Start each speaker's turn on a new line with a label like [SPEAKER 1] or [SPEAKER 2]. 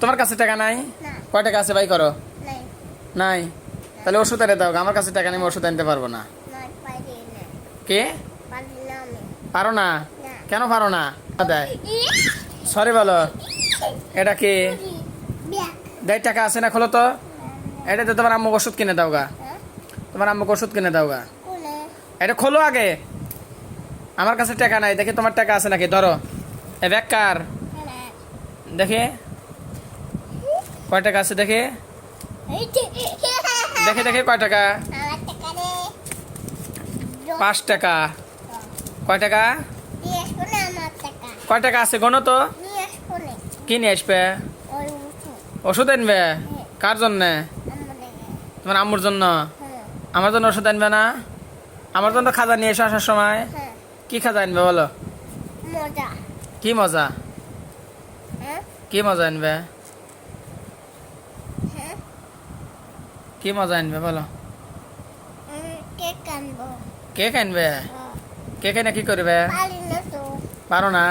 [SPEAKER 1] তোমার কাছে টাকা নাই?
[SPEAKER 2] না।
[SPEAKER 1] কয় টাকা আছে বাই করো?
[SPEAKER 2] নাই।
[SPEAKER 1] নাই? তাহলে ওষুধ এনে দাও, আমার কাছে টাকা নেই, আমি ওষুধ আনতে পারবো না।
[SPEAKER 2] নাই, পারি না।
[SPEAKER 1] কে?
[SPEAKER 2] পারি না আমি।
[SPEAKER 1] পারো না?
[SPEAKER 2] না।
[SPEAKER 1] কেন পারো না? দেয় সরি বলো। এটা কি
[SPEAKER 2] ব্যাগ।
[SPEAKER 1] দেয়? টাকা আছে না? খোলো তো। এটাতে তোমার আম্মুকে ওষুধ কিনে দাও গা।
[SPEAKER 2] হ্যাঁ?
[SPEAKER 1] তোমার আম্মুকে ওষুধ কিনে দাও গা।
[SPEAKER 2] কোনে?
[SPEAKER 1] এটা খোলো আগে। আমার কাছে টাকা নাই, দেখি তোমার টাকা আছে নাকি। ধরো এ ব্যাগ কার?
[SPEAKER 2] হ্যাঁ।
[SPEAKER 1] দেখে কয় টাকা আছে, দেখে
[SPEAKER 2] এই যে।
[SPEAKER 1] দেখে দেখে কয় টাকা?
[SPEAKER 2] আমার টাকা দে।
[SPEAKER 1] 5 টাকা। কয় টাকা?
[SPEAKER 2] নিয়ে আসবো না আমার টাকা।
[SPEAKER 1] কয় টাকা আছে গোনো তো।
[SPEAKER 2] নিয়ে আসবো না।
[SPEAKER 1] কি নিয়ে আসবে?
[SPEAKER 2] ওই উঠো।
[SPEAKER 1] ওষুধ আনবে? কার জন্য?
[SPEAKER 2] আমার টাকা।
[SPEAKER 1] তোমার আম্মুর জন্য?
[SPEAKER 2] হ্যাঁ।
[SPEAKER 1] আমার জন্য ওষুধ আনবে না? আমার জন্য খাজা নিয়ে এসো আসার সময়।
[SPEAKER 2] হ্যাঁ।
[SPEAKER 1] কি খাজা আনবে বলো?
[SPEAKER 2] মজা।
[SPEAKER 1] কি মজা?
[SPEAKER 2] হ্যাঁ?
[SPEAKER 1] কি মজা আনবে?
[SPEAKER 2] হ্যাঁ?
[SPEAKER 1] কি মজা আনবে বলো?
[SPEAKER 2] কেক আনবো।
[SPEAKER 1] কেক আনবে?
[SPEAKER 2] হ্যাঁ।
[SPEAKER 1] কেক এনে কি করবে?
[SPEAKER 2] পারি না তো।
[SPEAKER 1] পারো না?